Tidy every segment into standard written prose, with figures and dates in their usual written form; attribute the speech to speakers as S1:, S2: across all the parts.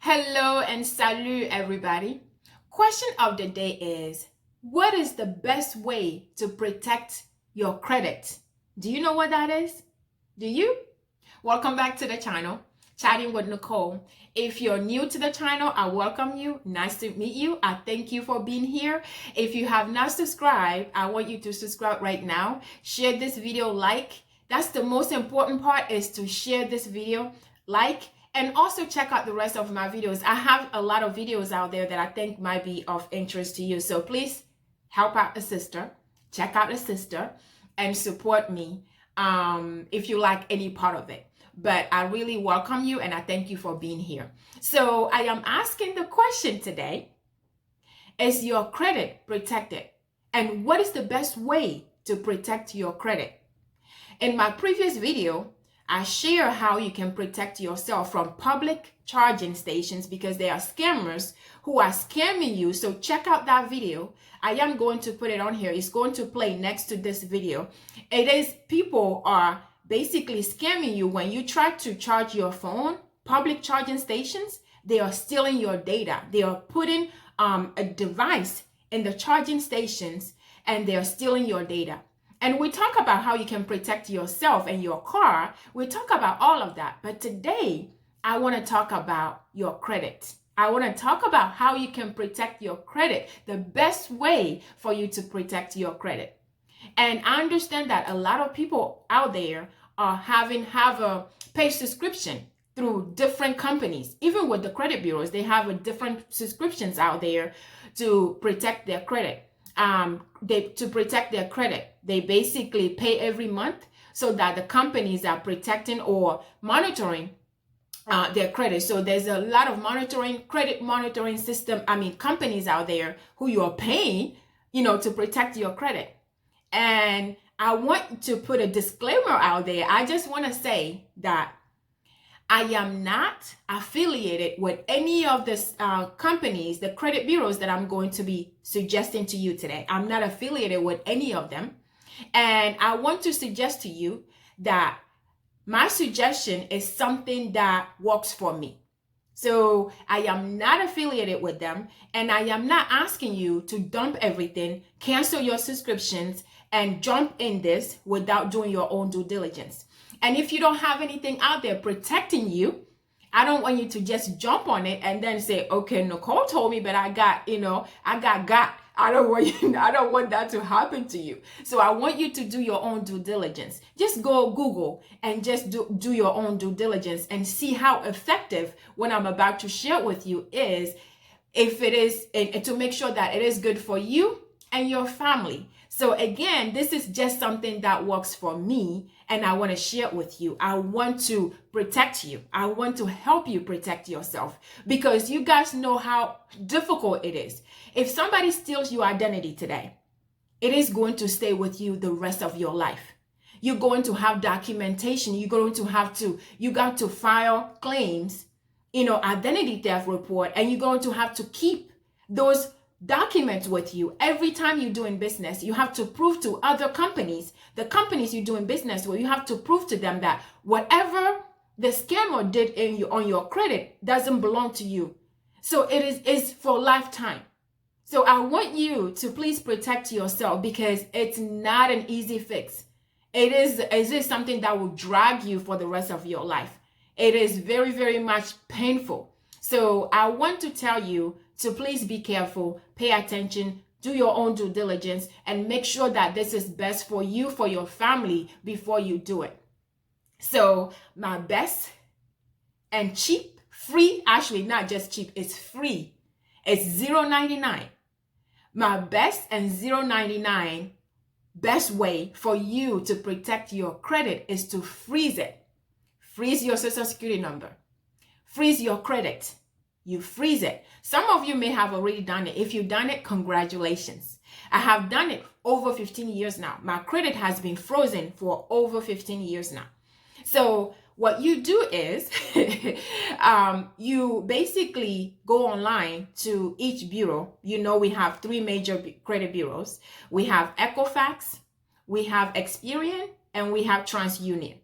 S1: Hello and salut, everybody. Question of the day is, what is the best way to protect your credit? Do you know what that is? Do you? Welcome back to the channel, Chatting with Nicole. If you're new to the channel, I welcome you. Nice to meet you. I thank you for being here. If you have not subscribed, I want you to subscribe right now. Share this video, like. That's the most important part, is to share this video, like, and also check out the rest of my videos. I have a lot of videos out there that I think might be of interest to you. So please help out a sister, check out a sister, and support me if you like any part of it. But I really welcome you and I thank you for being here. So I am asking the question today, is your credit protected? And what is the best way to protect your credit? In my previous video, I share how you can protect yourself from public charging stations because there are scammers who are scamming you. So check out that video. I am going to put it on here. It's going to play next to this video. It is, people are basically scamming you when you try to charge your phone. Public charging stations, they are stealing your data. They are putting a device in the charging stations and they are stealing your data. And we talk about how you can protect yourself and your car. We talk about all of that. But today, I want to talk about your credit. I want to talk about how you can protect your credit, the best way for you to protect your credit. And I understand that a lot of people out there are have a paid subscription through different companies. Even with the credit bureaus, they have a different subscriptions out there to protect their credit. To protect their credit, they basically pay every month so that the companies are protecting or monitoring their credit. So there's a lot of credit monitoring companies out there who you are paying, to protect your credit. And I want to put a disclaimer out there. I just want to say that I am not affiliated with any of the companies, the credit bureaus that I'm going to be suggesting to you today. I'm not affiliated with any of them. And I want to suggest to you that my suggestion is something that works for me. So I am not affiliated with them, and I am not asking you to dump everything, cancel your subscriptions, and jump in this without doing your own due diligence. And if you don't have anything out there protecting you, I don't want you to just jump on it and then say, okay, Nicole told me, but I got. I don't want that to happen to you. So I want you to do your own due diligence. Just go Google and just do your own due diligence and see how effective what I'm about to share with you is, if it is, and to make sure that it is good for you and your family. So again, this is just something that works for me, and I want to share it with you. I want to protect you. I want to help you protect yourself, because you guys know how difficult it is. If somebody steals your identity today, it is going to stay with you the rest of your life. You're going to have documentation. You got to file claims, identity theft report, and you're going to have to keep those documents with you every time you're doing business. You have to prove to other companies, the companies you're doing business with, you have to prove to them that whatever the scammer did on your credit doesn't belong to you. So it is for lifetime. So I want you to please protect yourself, because it's not an easy fix. It is something that will drag you for the rest of your life. It is very, very much painful. So I want to tell you to please be careful, pay attention, do your own due diligence, and make sure that this is best for you, for your family, before you do it. So my best and cheap, free, actually not just cheap, it's free. It's $0.99. My best and $0.99 best way for you to protect your credit is to freeze it. Freeze your social security number. Freeze your credit. You freeze it. Some of you may have already done it. If you've done it, congratulations. I have done it over 15 years now. My credit has been frozen for over 15 years now. So what you do is you basically go online to each bureau. We have 3 major credit bureaus. We have Equifax, we have Experian, and we have TransUnion.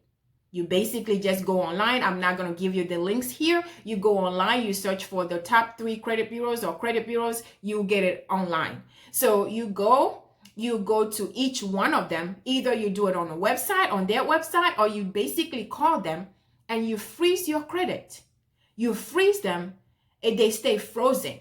S1: You basically just go online. I'm not going to give you the links here. You go online, you search for the top 3 credit bureaus or credit bureaus, you get it online. So you go to each one of them. Either you do it on their website, or you basically call them and you freeze your credit. You freeze them and they stay frozen.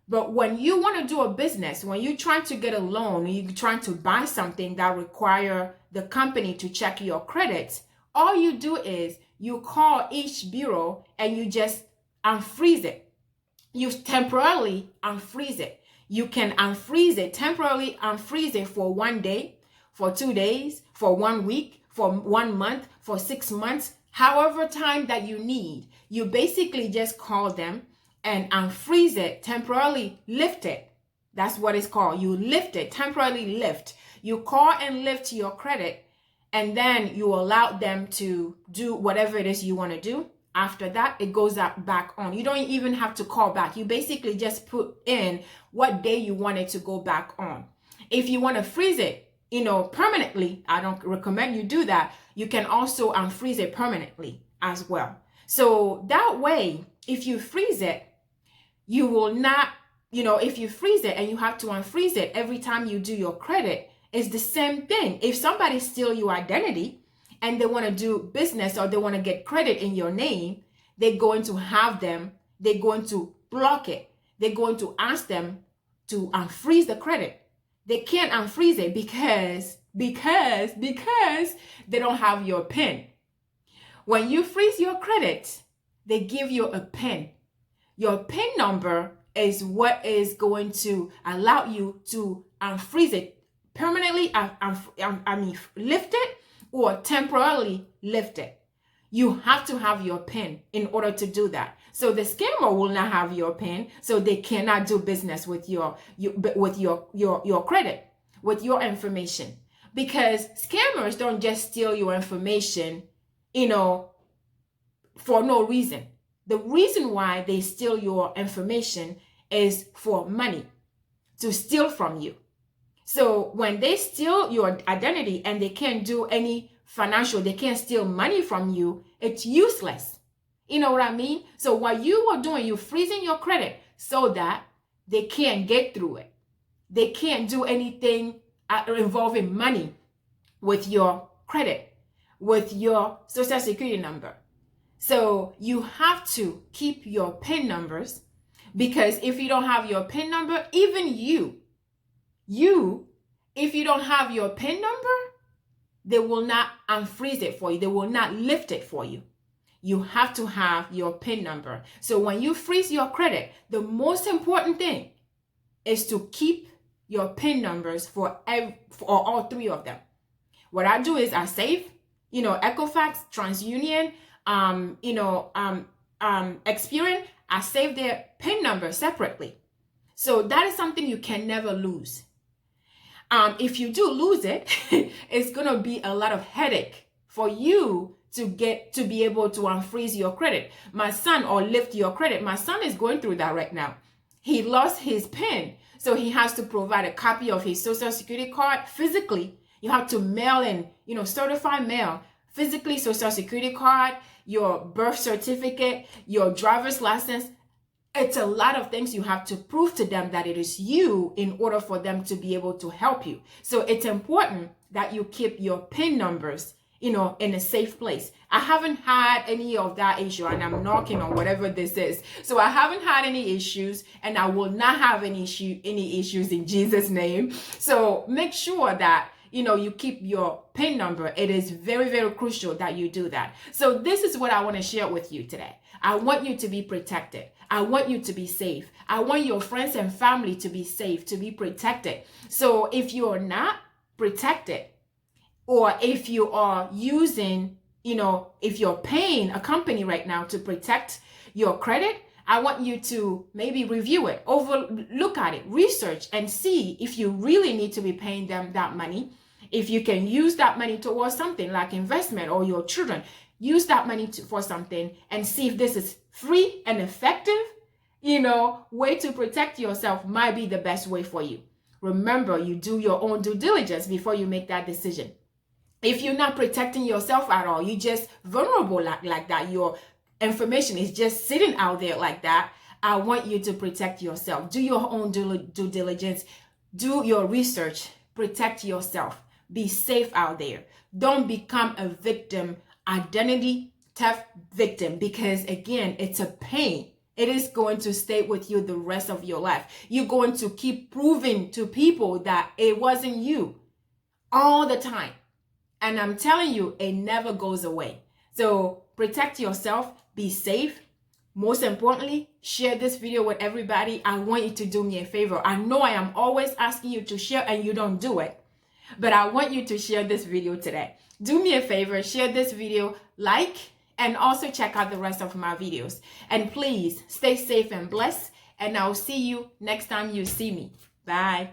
S1: But when you want to do a business, when you're trying to get a loan, you're trying to buy something that require the company to check your credit, all you do is you call each bureau and you just unfreeze it. You temporarily unfreeze it. You can unfreeze it, temporarily unfreeze it for 1 day, for 2 days, for 1 week, for 1 month, for 6 months, however time that you need. You basically just call them and unfreeze it, temporarily lift it. That's what it's called. You lift it, temporarily lift. You call and lift your credit, and then you allow them to do whatever it is you want to do. After that, it goes back on. You don't even have to call back. You basically just put in what day you want it to go back on. If you want to freeze it, permanently, I don't recommend you do that. You can also unfreeze it permanently as well. So that way, if you freeze it, you will not, if you freeze it and you have to unfreeze it every time you do your credit, it's the same thing. If somebody steals your identity and they want to do business or they want to get credit in your name, they're going to block it. They're going to ask them to unfreeze the credit. They can't unfreeze it because they don't have your PIN. When you freeze your credit, they give you a PIN. Your PIN number is what is going to allow you to unfreeze it permanently, lift it, or temporarily lift it. You have to have your PIN in order to do that. So the scammer will not have your PIN, so they cannot do business with your credit, with your information. Because scammers don't just steal your information, for no reason. The reason why they steal your information is for money, to steal from you. So when they steal your identity and they can't do any they can't steal money from you, it's useless. You know what I mean? So what you are doing, you're freezing your credit so that they can't get through it. They can't do anything involving money with your credit, with your social security number. So you have to keep your PIN numbers, because if you don't have your PIN number, even if you don't have your PIN number, they will not unfreeze it for you. They will not lift it for you. You have to have your PIN number. So when you freeze your credit, the most important thing is to keep your PIN numbers for all 3 of them. What I do is I save, Equifax, TransUnion, Experian, I save their PIN number separately. So that is something you can never lose. If you do lose it, it's going to be a lot of headache for you to be able to unfreeze your credit. Or lift your credit. My son is going through that right now. He lost his PIN. So he has to provide a copy of his social security card physically. You have to mail in, certified mail, physically social security card, your birth certificate, your driver's license. It's a lot of things you have to prove to them that it is you in order for them to be able to help you. So it's important that you keep your PIN numbers, in a safe place. I haven't had any of that issue, and I'm knocking on whatever this is. So I haven't had any issues, and I will not have any issues in Jesus' name. So make sure that you keep your PIN number. It is very, very crucial that you do that. So this is what I want to share with you today. I want you to be protected. I want you to be safe. I want your friends and family to be safe, to be protected. So if you're not protected, or if you are using, if you're paying a company right now to protect your credit, I want you to maybe review it, look at it, research, and see if you really need to be paying them that money. If you can use that money towards something like investment, or your children, use that money for something, and see if this is free and effective, way to protect yourself might be the best way for you. Remember, you do your own due diligence before you make that decision. If you're not protecting yourself at all, you're just vulnerable like that, your information is just sitting out there like that, I want you to protect yourself. Do your own due diligence. Do your research. Protect yourself. Be safe out there. Don't become a victim, identity theft victim, because again, it's a pain. It is going to stay with you the rest of your life. You're going to keep proving to people that it wasn't you all the time. And I'm telling you, it never goes away. So protect yourself, be safe. Most importantly, share this video with everybody. I want you to do me a favor. I know I am always asking you to share and you don't do it, but I want you to share this video today. Do me a favor, share this video, like, and also check out the rest of my videos. And please stay safe and blessed. And I'll see you next time you see me. Bye.